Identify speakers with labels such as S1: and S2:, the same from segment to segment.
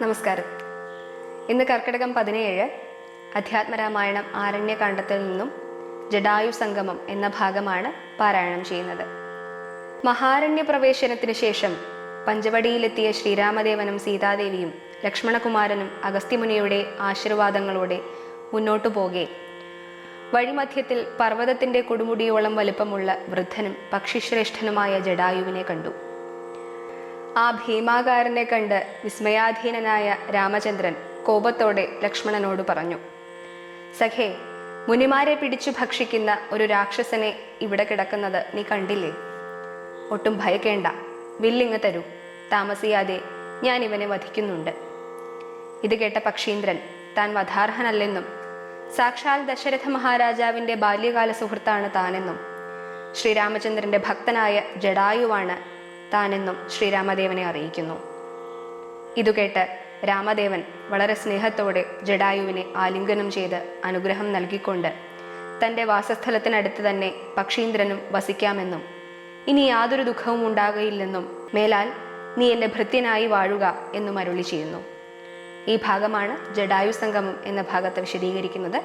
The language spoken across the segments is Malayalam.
S1: നമസ്കാരം. ഇന്ന് കർക്കിടകം 17 അധ്യാത്മരാമായണം ആരണ്യകാണ്ഡത്തിൽ നിന്നും ജടായു സംഗമം എന്ന ഭാഗമാണ് പാരായണം ചെയ്യുന്നത്. മഹാരണ്യ പ്രവേശനത്തിന് ശേഷം പഞ്ചവടിയിലെത്തിയ ശ്രീരാമദേവനും സീതാദേവിയും ലക്ഷ്മണകുമാരനും അഗസ്ത്യമുനിയുടെ ആശീർവാദങ്ങളോടെ മുന്നോട്ടു പോകെ വഴിമധ്യത്തിൽ പർവ്വതത്തിൻ്റെ കൊടുമുടിയോളം വലുപ്പമുള്ള വൃദ്ധനും പക്ഷിശ്രേഷ്ഠനുമായ ജടായുവിനെ കണ്ടു. ആ ഭീമാകാരനെ കണ്ട് വിസ്മയാധീനനായ രാമചന്ദ്രൻ കോപത്തോടെ ലക്ഷ്മണനോട് പറഞ്ഞു, സഖേ, മുനിമാരെ പിടിച്ചു ഭക്ഷിക്കുന്ന ഒരു രാക്ഷസനെ ഇവിടെ കിടക്കുന്നത് നീ കണ്ടില്ലേ? ഒട്ടും ഭയക്കേണ്ട, വില്ലിങ്ങ് തരൂ, താമസിയാതെ ഞാൻ ഇവനെ വധിക്കുന്നുണ്ട്. ഇത് കേട്ട പക്ഷീന്ദ്രൻ താൻ വധാർഹനല്ലെന്നും സാക്ഷാൽ ദശരഥ മഹാരാജാവിൻ്റെ ബാല്യകാല സുഹൃത്താണ് താനെന്നും ശ്രീരാമചന്ദ്രൻ്റെ ഭക്തനായ ജടായുവാണ് താനെന്നും ശ്രീരാമദേവനെ അറിയിക്കുന്നു. ഇതുകേട്ട് രാമദേവൻ വളരെ സ്നേഹത്തോടെ ജടായുവിനെ ആലിംഗനം ചെയ്ത് അനുഗ്രഹം നൽകിക്കൊണ്ട് തൻ്റെ വാസസ്ഥലത്തിനടുത്ത് തന്നെ പക്ഷീന്ദ്രനും വസിക്കാമെന്നും ഇനി യാതൊരു ദുഃഖവും ഉണ്ടാകയില്ലെന്നും മേലാൽ നീ എൻ്റെ ഭൃത്യനായി വാഴുക എന്നും അരുളി ചെയ്യുന്നു. ഈ ഭാഗമാണ് ജടായു സംഗമം എന്ന ഭാഗത്ത് വിശദീകരിക്കുന്നത്.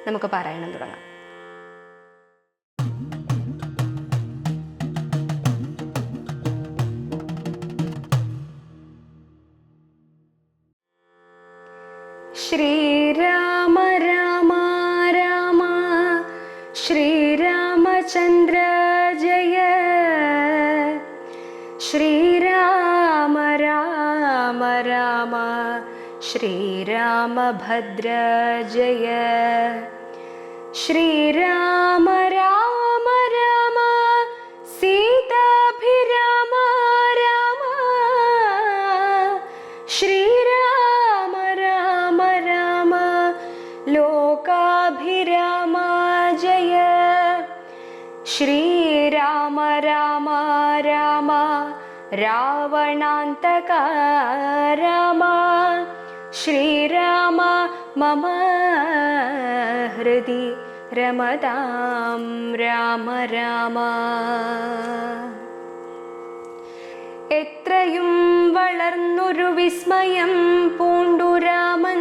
S1: നമുക്ക് പാരായണം തുടങ്ങാം. ശ്രീരാമ രാമ രാമ ശ്രീരാമചന്ദ്ര ജയ, ശ്രീരാമ രാമ രാമ ശ്രീരാമഭദ്ര ജയ, ശ്രീരാമ രാമ രാമ സീതാഭിരാമ രാമ, ശ്രീരാമ രാമ രാമ ലോകാഭിരാമ ജയ, ശ്രീരാമ രാമ രാമ രാവണാന്തക രാമ, ശ്രീരാമ മമ ഹൃദി രമതാം രാമ രാമ. എത്രയും വളർന്നൊരു വിസ്മയം പൂണ്ടു രാമൻ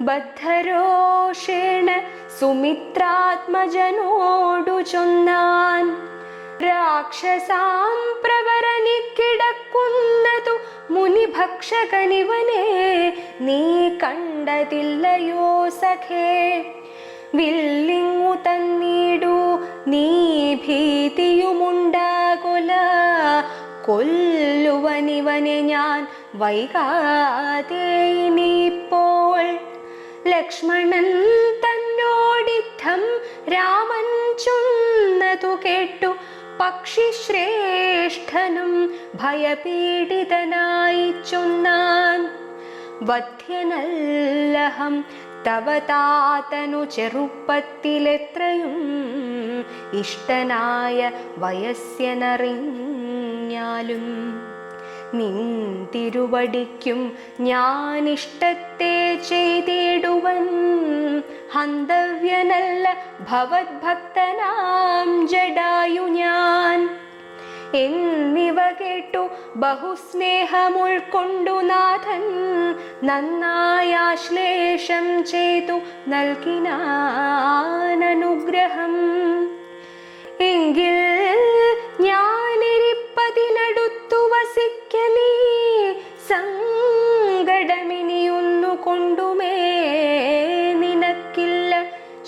S1: ബദ്ധരോഷേണ സുമിത്രാത്മജനോടു ചൊന്നാൻ, രാക്ഷസാം പ്രവരനിക്കിടക്കുന്നതു മുനിഭക്ഷകനിവനെ നീ കണ്ടതില്ലയോ സഖേ? വില്ലിങ്ങു തന്നിടു നീ ഭീതിയുമുണ്ടാകുല, കൊല്ലുവനിവനെ ഞാൻ വൈകാതെ ഇനിപ്പോൾ. ലക്ഷ്മണൻ തന്നോടിത്തം രാമൻ ചൊന്നതു കേട്ടു പക്ഷിശ്രേഷ്ഠനും ഭയപീഡിതനായി ചൊന്നാൻ, വധ്യനല്ലഹം തവ താതനു ചെറുപ്പത്തിലെത്രയും ഇഷ്ടനായ വയസ്യനറിഞ്ഞാലും നിൻ തിരുവടിക്കും ഞാനിഷ്ടത്തെ ചെയ്തിടുവൻ, ഹന്തവ്യനല്ല ഭവദ്ഭക്തനാം ജടായു ഞാൻ. എന്നിവ കേട്ടു ബഹുസ്നേഹമുൾക്കൊണ്ടു നാഥൻ നന്നായാശ്ലേഷം ചെയ്തു നൽകിനാനനുഗ്രഹം. എങ്കിൽ ഞാനിരിപ്പതിനടുത്തു വസിക്കലീ സങ്കടമിനിയൊന്നു കൊണ്ടുമേ നിനക്കില്ല,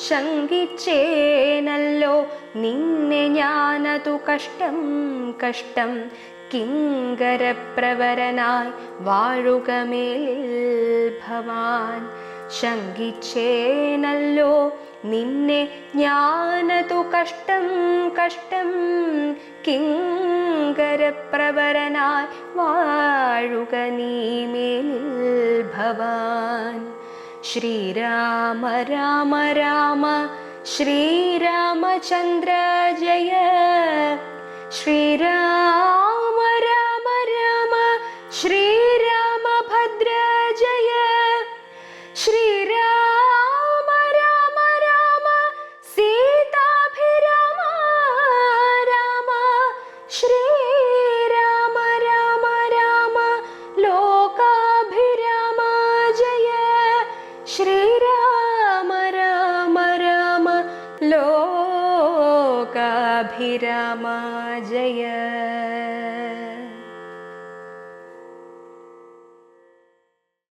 S1: ശങ്കിച്ചേനല്ലോ നിന്നെ ഞാനതു കഷ്ടം കഷ്ടം കിങ്കരപ്രവരനായി വാഴുകമേലിൽ ഭവാൻ. ശങ്കിച്ചേനല്ലോ നിന്നെ ഞാനതു കഷ്ടം കഷ്ടം കിങ്കരപ്രവരനായി വാഴുക നീ മേലിൽ ഭവാൻ. ശ്രീരാമ രാമ രാമ ശ്രീരാമചന്ദ്ര ജയ, ശ്രീരാമ രാമ രാമ ശ്രീരാമഭദ്ര ജയ, ശ്രീരാമ രാമ രാമ സീതാഭിരാമ രാമ, ശ്രീരാമ രാമ രാമ ലോകാഭിരാമ ലോകാഭിരാമ ജയ.